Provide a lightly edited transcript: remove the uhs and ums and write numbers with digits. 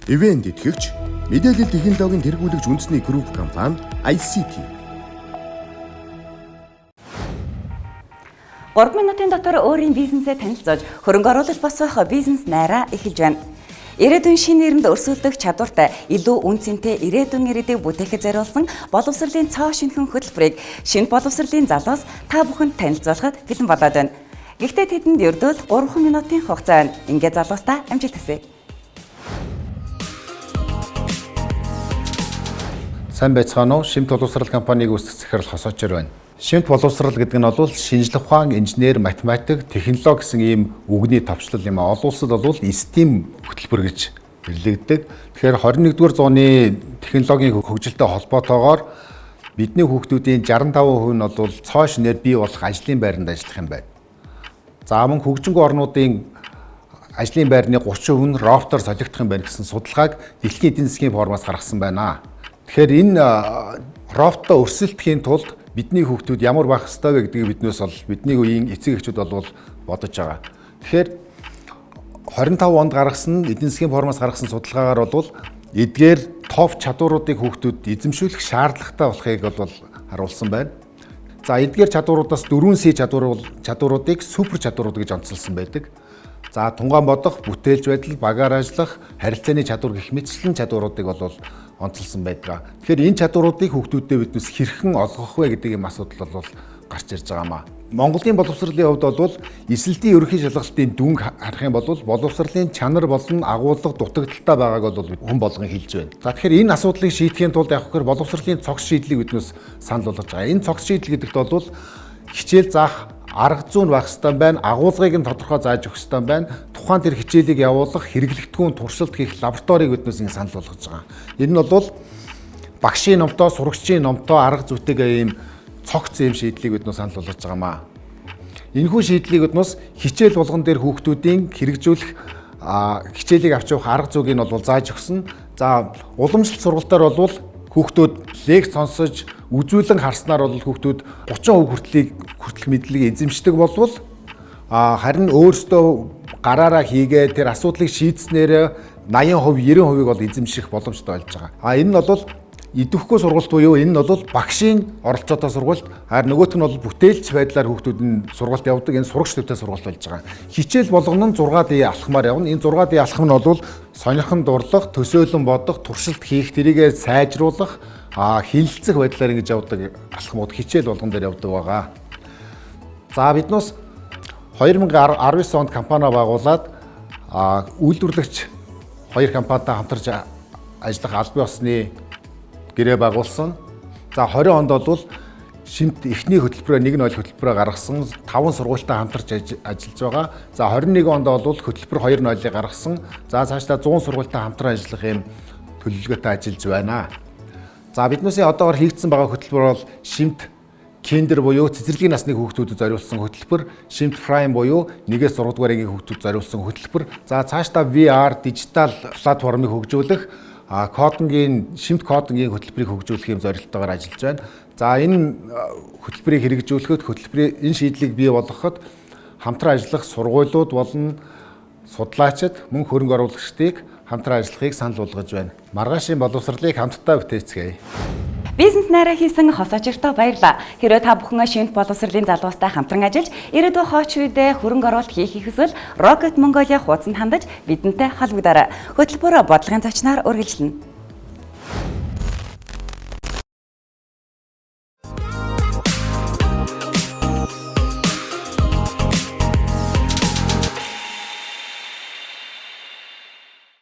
Ивент итгэгч мэдээлэл технологийн тэргүүлэгч үндэсний групп компани ICT. 3 минутын дотор өөрийн бизнесээ танилцуулж хөрөнгө оруулалт босгох бизнес найраа эхэлж байна. Ирээдүйн шинэ нэрэнд өрсөлдөх чадвартай илүү үнцэнтэй ирээдүйн ирээдүйг бүтээхэд зориулсан боловсролын цоо шинхэн хөтөлбөрийг шинэ боловсролын залуус та бүхэнд танилцуулахад бэлэн болоод байна. Гэхдээ тэдэнд ердөө 3 минутын хугацаа байна. Ингээд залуустаа амжилт хүсье. Сайн байцгаана уу? Шимт боловсрол компаниг үүсгэх захирал Хосоочор байна. Шимт боловсрол гэдэг нь бол шинжлэх ухаан, инженер, математик, технологи гэсэн ийм үгний товчлол юм а. Олон улсад бол STEAM хөтөлбөр гэж нэрлэгддэг. Тэгэхээр 21-р зууны технологийн хөгжилтэй холбоотойгоор бидний хүүхдүүдийн 65% нь бол цоо шинээр бий болох ажлын байранд ажиллах юм байна. За мөн хөгжингөө орнуудын ажлын байрны 30% нь роботоор солигдох юм байна гэсэн судалгааг дэлхийн эдийн засгийн форумаас гаргасан байна. Тэгэхээр энэ роботоо өрсөлдөхийн тулд бидний хүүхдүүд ямар байх ёстой вэ гэдгийг биднээс бол бидний үеийн эцэг эхчүүд бол бодож байгаа. Тэгэхээр 25 онд гаргасан эдийн засгийн форумаас гаргасан судалгаагаар бол эдгээр топ чадваруудыг хүүхдүүд эзэмшүүлэх шаардлагатай болохыг бол харуулсан байна. За эдгээр чадваруудаас 4C чадваруудыг супер чадварууд гэж онцлсан байдаг. За тунгаан бодох, бүтээлч байдал, багаар ажиллах, харилцааны чадвар гэх мэтчлэн чадваруудыг бол онцлсан байдаг. Тэгэхээр энэ чадваруудыг хүүхдүүдэд биднээс хэрхэн олгох вэ гэдэг юм асуудал бол гарч ирж байгаамаа. Монголын боловсролын хувьд бол эсэлтийн ерөнхий шалгалтын дүнг харах юм бол боловсролын чанар болон агуулга дутагдaltaй байгааг бол хүн болгон хэлж байна. За тэгэхээр энэ асуудлыг шийдэхийн тулд явах гэхээр боловсролын цогц шийдлийг биднээс санал болгож байгаа. Энэ цогц шийдэл гэдэгт бол хичээл заах арга зүйн байх ёстой байна, агуулгыг нь тодорхой зааж өгөх ёстой байна. Тухайн тэр хичээлийг явуулах, хэрэглэгдэхүүн туршилт хийх лабораторийг биднээс ингэ санал болгож байгаа. Энэ нь бол багшийн номтой, сурагчийн номтой арга зүйтэйгээ ийм цогц юм шийдлийг биднээс санал болгож байгаамаа. Энэхүү шийдлийг биднээс хичээл болгон дээр хүүхдүүдийн хэрэгжүүлэх хичээлийг авч явах арга зүйг нь бол зааж өгсөн. За уламжлалт сургалтаар бол хүүхдүүд лекц сонсож үзүүлэн харснаар бол хүүхдүүд 30% хүртэл мэдлэгийг эзэмшдэг болвол харин өөрсдөө гараараа хийгээ тэр асуудлыг шийдснээр 80%, 90%-ыг бол эзэмших боломжтой болж байгаа. Энэ нь бол идэвхгүй сургалт буюу энэ нь бол багшийн оролцоотой сургалт, харин нөгөөх нь бол бүтээлч байдлаар хүүхдүүд нь сургалт явуулдаг. Энэ сурагч төвтэй сургалт болж байгаа. Хичээл болгоно нь 6D алхмаар явна. Энэ 6D алхам нь бол сонирхон дурлах, төсөөлөн бодох, туршилт хийх, тэрийгэ сайжруулах, хилэлцэх байдлаар ингэж явдаг алхмууд хичээл болгон дээр явдаг байгаа. За биднээс 2019 онд компани байгуулад үйлдвэрлэгч 2 компанитай хамтарч ажиллах албан ёсны гэрээ байгуулсан. За 20 онд бол Шимт эхний хөтөлбөрөөр нэг нь хөтөлбөрөөр гаргасан 5 сургуультай хамтарч ажиллаж байгаа. За 21 онд бол хөтөлбөр 2.0-ыг гаргасан. За цаашдаа 100 сургуультай хамтран ажиллах юм төлөвлөгөөтэй ажиллаж байна. За биднээсээ одоогор хийгдсэн байгаа хөтөлбөр бол Шимт Kinder буюу цэцэрлэгийн насны хүүхдүүдэд зориулсан хөтөлбөр, Шимт Prime буюу 1-ээс 6 дугаар ангийн хүүхдүүдэд зориулсан хөтөлбөр. За цаашдаа VR дижитал платформыг хөгжүүлэх, кодингийн Шимт кодингийн хөтөлбөрийг хөгжүүлэх юм зорилттойгоор ажиллаж байна. За энэ хөтөлбөрийг хэрэгжүүлэхэд энэ шийдлийг бий болгоход хамтран ажиллах сургуулиуд болон судлаачид мөн хөрөнгө оруулагчдыг хамтран ажиллахыг санал болгож байна. Маргаашийн боловсролыг хамтдаа бүтээцгээе. Бизнес найраа хийсэн Хосоочортой баярлалаа. Хэрвээ та бүхэн Шимт боловсролын залуустай хамтран ажиллаж, ирээдүйн хооч үедээ хөрөнгө оруулалт хийх эсвэл Rocket Mongolia хуудсанд хандаж бидэнтэй холбогдоорой. Хөтөлбөр бодлогын зочноор үргэлжлэнэ.